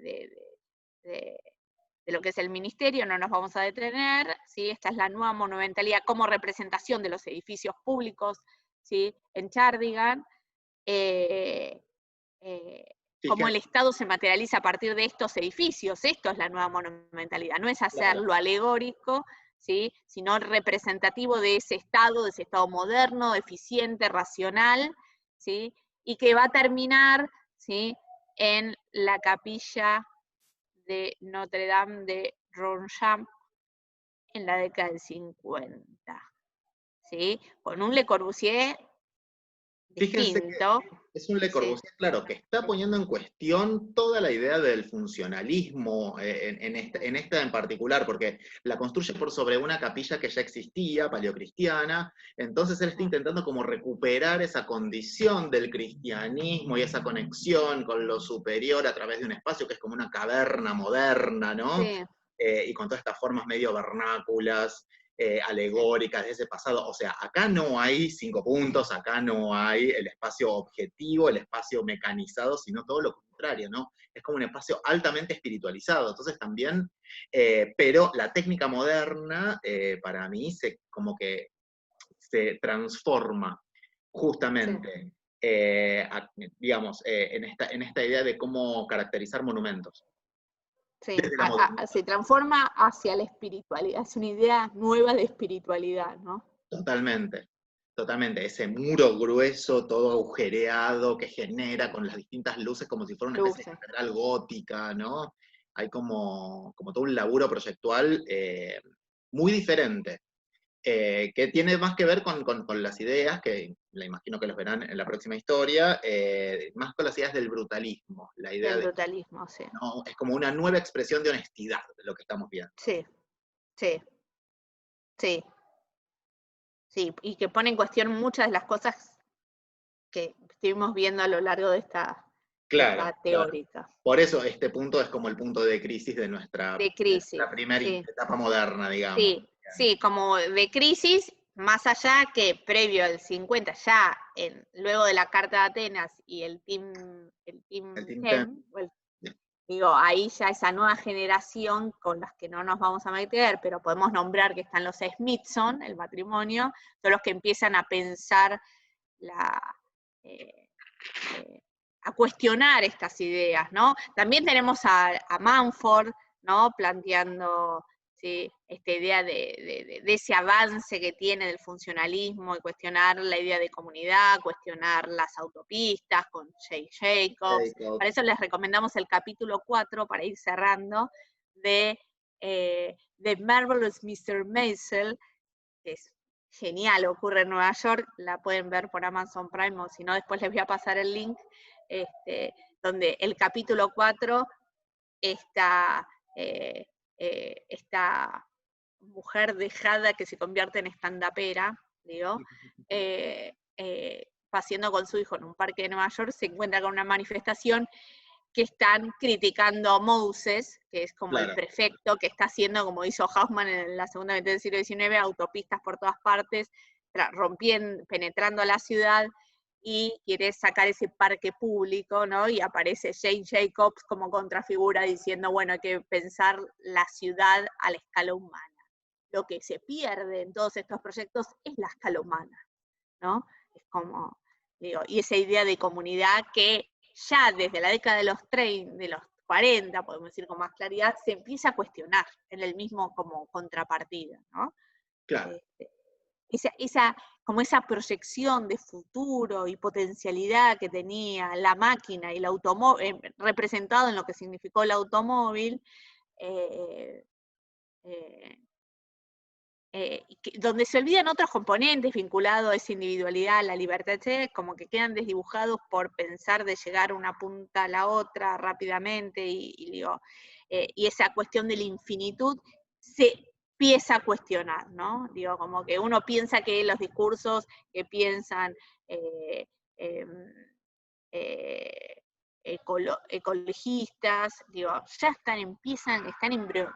lo que es el ministerio, no nos vamos a detener, ¿sí? Esta es la nueva monumentalidad como representación de los edificios públicos, ¿sí? En Cardigan, cómo el Estado se materializa a partir de estos edificios. Esto es la nueva monumentalidad, no es hacerlo alegórico, ¿sí? Sino representativo de ese Estado moderno, eficiente, racional, ¿sí? Y que va a terminar, ¿sí? En la capilla de Notre Dame de Roncham en la década del 50, ¿sí? Con un Le Corbusier Fíjense distinto. que es un Le Sí. Corbusier, claro, que está poniendo en cuestión toda la idea del funcionalismo en esta en particular, porque la construye por sobre una capilla que ya existía, paleocristiana, entonces él está intentando como recuperar esa condición del cristianismo y esa conexión con lo superior a través de un espacio que es como una caverna moderna, ¿no? Sí. Y con todas estas formas medio vernáculas, alegóricas de ese pasado. O sea, acá no hay 5 puntos, acá no hay el espacio objetivo, el espacio mecanizado, sino todo lo contrario, ¿no? Es como un espacio altamente espiritualizado. Entonces también, pero la técnica moderna, para mí, como que se transforma justamente, digamos, en esta idea de cómo caracterizar monumentos. Sí, Desde la modernidad. se transforma hacia la espiritualidad, es una idea nueva de espiritualidad, ¿no? Totalmente, totalmente. Ese muro grueso, todo agujereado, que genera con las distintas luces como si fuera una especie de Luces. catedral gótica, ¿no? Hay como todo un laburo proyectual muy diferente, que tiene más que ver con las ideas, que la imagino que los verán en la próxima historia, más con las ideas del brutalismo, la idea Del de, brutalismo, sí. ¿no? Es como una nueva expresión de honestidad de lo que estamos viendo. Sí, sí, sí, sí. Y que pone en cuestión muchas de las cosas que estuvimos viendo a lo largo de esta Claro, claro. teórica. Por eso este punto es como el punto de crisis de De de crisis, nuestra primera sí. etapa moderna, digamos. Sí, sí, como de crisis, más allá que previo al 50, ya luego de la Carta de Atenas y el El Team tintén. 10, digo, ahí ya esa nueva generación con las que no nos vamos a meter, pero podemos nombrar que están los Smithson, el matrimonio, son los que empiezan a pensar, a cuestionar estas ideas, ¿no? También tenemos a Mumford, ¿no? Planteando, ¿sí? Esta idea de ese avance que tiene del funcionalismo y cuestionar la idea de comunidad, cuestionar las autopistas con Jay Jacobs. Para eso les recomendamos el capítulo 4, para ir cerrando, de The Marvelous Mr. Maisel, que es genial, ocurre en Nueva York, la pueden ver por Amazon Prime, o si no, después les voy a pasar el link, donde el capítulo 4, esta mujer dejada que se convierte en stand-upera, digo, paseando con su hijo en un parque de Nueva York, se encuentra con una manifestación que están criticando a Moses, que es como el prefecto, que está haciendo, como hizo Hoffman en la segunda mitad del siglo XIX, autopistas por todas partes, penetrando la ciudad, y quiere sacar ese parque público, ¿no? Y aparece Jane Jacobs como contrafigura diciendo, bueno, hay que pensar la ciudad a la escala humana. Lo que se pierde en todos estos proyectos es la escala humana, ¿no? Es como, digo, y esa idea de comunidad que ya desde la década de los 30, de los 40, podemos decir con más claridad, se empieza a cuestionar en el mismo como contrapartida, ¿no? Claro. Esa como esa proyección de futuro y potencialidad que tenía la máquina y el automóvil, representado en lo que significó el automóvil, eh, eh, donde se olvidan otros componentes vinculados a esa individualidad, la libertad, etcétera, como que quedan desdibujados por pensar de llegar una punta a la otra rápidamente, y esa cuestión de la infinitud se empieza a cuestionar, ¿no? Digo, como que uno piensa que los discursos que piensan eh, em, eh, ecologistas, digo, ya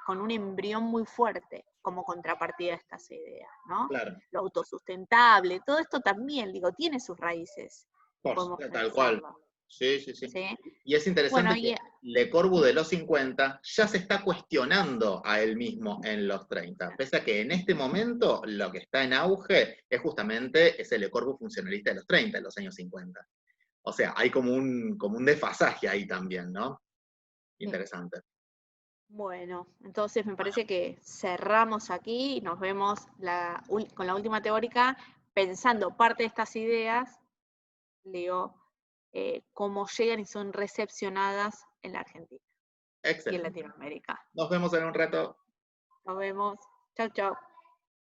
con un embrión muy fuerte como contrapartida a estas ideas, ¿no? Claro. Lo autosustentable, todo esto también, digo, tiene sus raíces, y Por podemos supuesto, tal cual. pensarlo, Sí, sí, sí. ¿sí? Y es interesante Bueno, que Le Corbusier de los 50 ya se está cuestionando a él mismo en los 30, pese a que en este momento lo que está en auge es justamente ese Le Corbusier funcionalista de los 30, de los años 50. O sea, hay como un desfasaje ahí también, ¿no? Interesante. bueno, entonces me parece que cerramos aquí y nos vemos con la última teórica, pensando parte de estas ideas, digo, cómo llegan y son recepcionadas en la Argentina y en Excelente. Latinoamérica. Nos vemos en un rato. Nos vemos. Chau, chau.